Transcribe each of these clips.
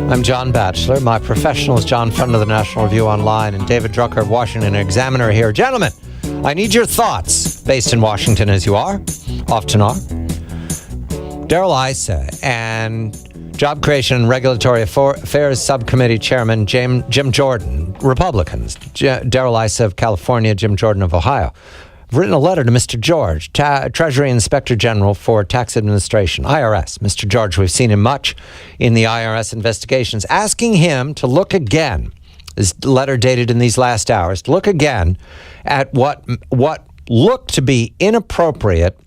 I'm John Batchelor. My professional is John Fund of the National Review Online and David Drucker of Washington Examiner here. Gentlemen, I need your thoughts, based in Washington as you are, often are. Daryl Issa and Job Creation and Regulatory Affairs Subcommittee Chairman Jim Jordon, Republicans, Daryl Issa of California, Jim Jordon of Ohio, have written a letter to Mr. George, Treasury Inspector General for Tax Administration, IRS. Mr. George, we've seen him much in the IRS investigations, asking him to look again, this letter dated in these last hours, to look again at what looked to be inappropriate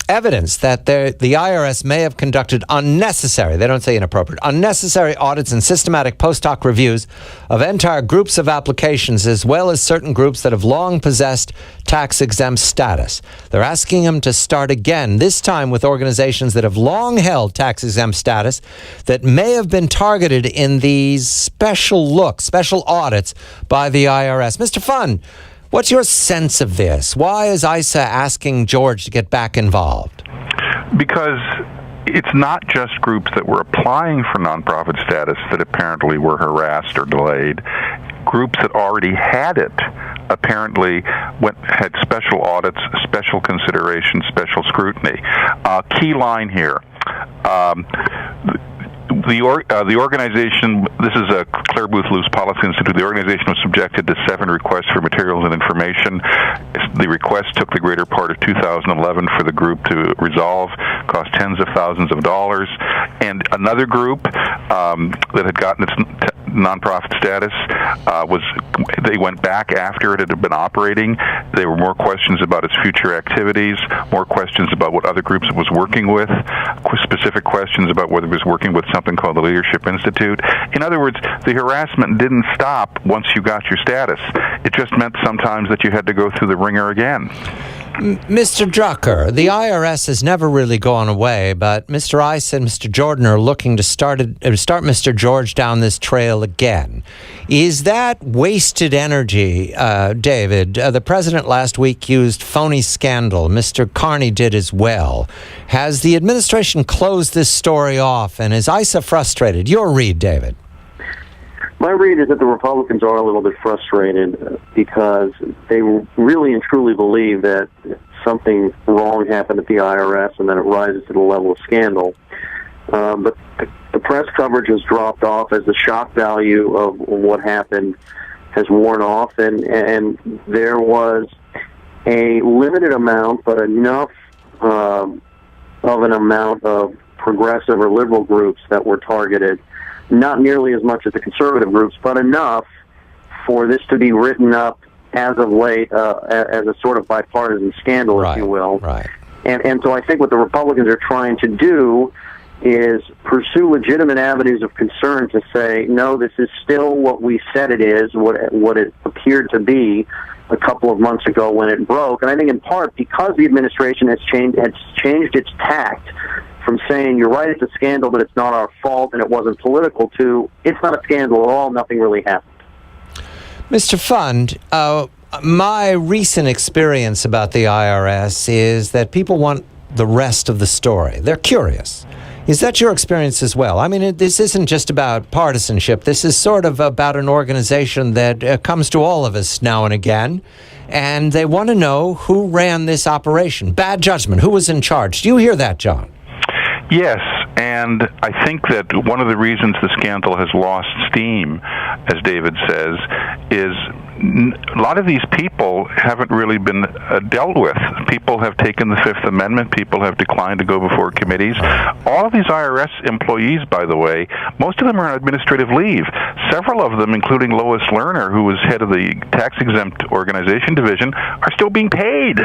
evidence that the IRS may have conducted unnecessary, they don't say inappropriate, unnecessary audits and systematic post hoc reviews of entire groups of applications, as well as certain groups that have long possessed tax-exempt status. They're asking him to start again, this time with organizations that have long held tax-exempt status that may have been targeted in these special audits by the IRS. Mr. Fund, what's your sense of this? Why is Issa asking George to get back involved? Because it's not just groups that were applying for nonprofit status that apparently were harassed or delayed. Groups that already had it apparently had special audits, special consideration, special scrutiny. Key line here. The organization, this is a Clare Boothe Luce Policy Institute, the organization was subjected to 7 requests for materials and information. The request took the greater part of 2011 for the group to resolve, cost tens of thousands of dollars. And another group that had gotten its nonprofit status they went back after it had been operating. There were more questions about its future activities, more questions about what other groups it was working with, specific questions about whether it was working with something called the Leadership Institute. In other words, the harassment didn't stop once you got your status. It just meant sometimes that you had to go through the ringer again. Mr. Drucker, the IRS has never really gone away, but Mr. Issa and Mr. Jordon are looking to start Mr. George down this trail again. Is that wasted energy, David? The president last week used phony scandal. Mr. Carney did as well. Has the administration closed this story off, and is Issa frustrated? Your read, David. My read is that the Republicans are a little bit frustrated because they really and truly believe that something wrong happened at the IRS and that it rises to the level of scandal. But the press coverage has dropped off as the shock value of what happened has worn off, and there was a limited amount, but enough of an amount of progressive or liberal groups that were targeted. Not nearly as much as the conservative groups, but enough for this to be written up as of late as a sort of bipartisan scandal, if you will. Right. And so I think what the Republicans are trying to do is pursue legitimate avenues of concern to say, no, this is still what we said it is, what it appeared to be a couple of months ago when it broke. And I think in part because the administration has changed its tact from saying, you're right, it's a scandal, but it's not our fault and it wasn't political, to it's not a scandal at all, nothing really happened. Mr. Fund, my recent experience about the IRS is that people want the rest of the story. They're curious. Is that your experience as well? I mean, this isn't just about partisanship. This is sort of about an organization that comes to all of us now and again, and they want to know who ran this operation. Bad judgment. Who was in charge? Do you hear that, John? Yes, and I think that one of the reasons the scandal has lost steam, as David says, is a lot of these people haven't really been dealt with. People have taken the Fifth Amendment. People have declined to go before committees. All of these IRS employees, by the way, most of them are on administrative leave. Several of them, including Lois Lerner, who was head of the tax-exempt organization division, are still being paid.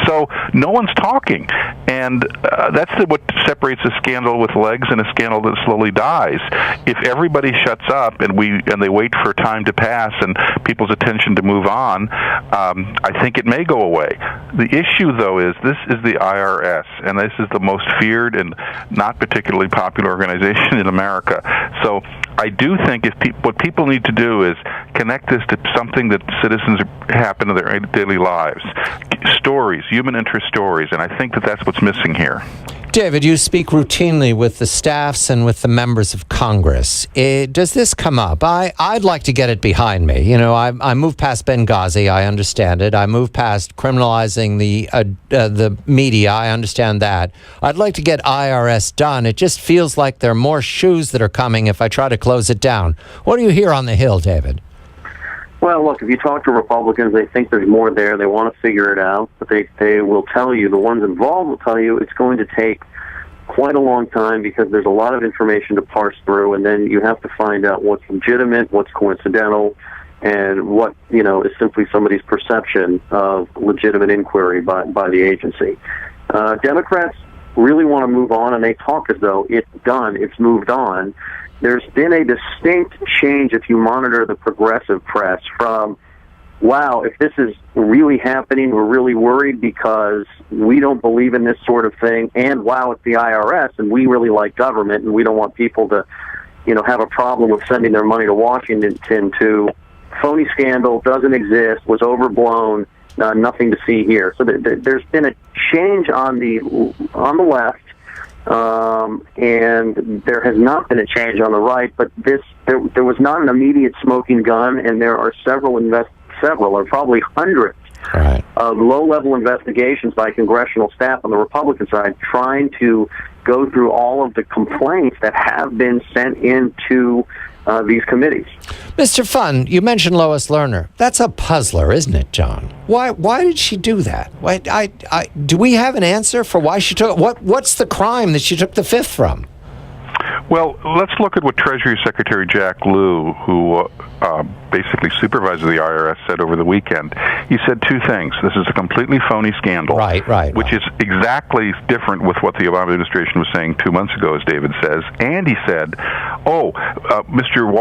So no one's talking. And that's what separates a scandal with legs and a scandal that slowly dies. If everybody shuts up and they wait for time to pass and people's attention to move on, I think it may go away. The issue, though, is this is the IRS, and this is the most feared and not particularly popular organization in America. So I do think what people need to do is connect this to something that citizens happen in their daily lives. Stories, human interest stories, and I think that that's what's missing here. David, you speak routinely with the staffs and with the members of Congress. Does this come up? I'd like to get it behind me. You know, I moved past Benghazi. I understand it. I moved past criminalizing the media. I understand that. I'd like to get IRS done. It just feels like there are more shoes that are coming if I try to close it down. What do you hear on the Hill, David? Well, look, if you talk to Republicans, they think there's more there. They want to figure it out, but they will tell you, the ones involved will tell you it's going to take quite a long time because there's a lot of information to parse through, and then you have to find out what's legitimate, what's coincidental, and what, you know, is simply somebody's perception of legitimate inquiry by the agency. Democrats really want to move on, and they talk as though it's done, it's moved on. There's been a distinct change if you monitor the progressive press from, wow, if this is really happening, we're really worried because we don't believe in this sort of thing, and wow, it's the IRS, and we really like government, and we don't want people to, you know, have a problem with sending their money to Washington, to phony scandal, doesn't exist, was overblown, nothing to see here. So there's been a change on the left, and there has not been a change on the right, but there was not an immediate smoking gun, and there are several or probably hundreds of low-level investigations by congressional staff on the Republican side trying to go through all of the complaints that have been sent into these committees. Mr. Funn, you mentioned Lois Lerner. That's a puzzler, isn't it, John? Why did she do that? Do we have an answer for why she took what's the crime that she took the fifth from? Well, let's look at what Treasury Secretary Jack Lew, who basically supervises the IRS, said over the weekend. He said two things. This is a completely phony scandal, which is exactly different with what the Obama administration was saying 2 months ago, as David says. And he said, Mr.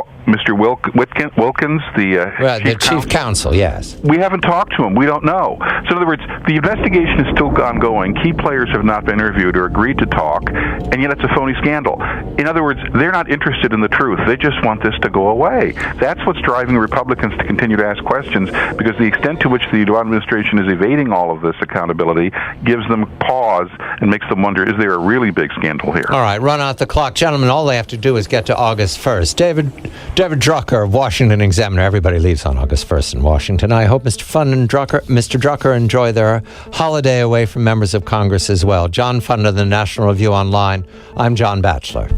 Wilkins, the chief counsel, yes. We haven't talked to him. We don't know. So in other words, the investigation is still ongoing. Key players have not been interviewed or agreed to talk, and yet it's a phony scandal. In other words, they're not interested in the truth. They just want this to go away. That's what's driving Republicans to continue to ask questions, because the extent to which the Obama administration is evading all of this accountability gives them pause and makes them wonder, is there a really big scandal here? All right, run out the clock. Gentlemen, all they have to do is get to August 1st. David Drucker of Washington Examiner. Everybody leaves on August 1st in Washington. I hope Mr. Funn and Mr. Drucker enjoy their holiday away from members of Congress as well. John Funn of the National Review Online. I'm John Batchelor.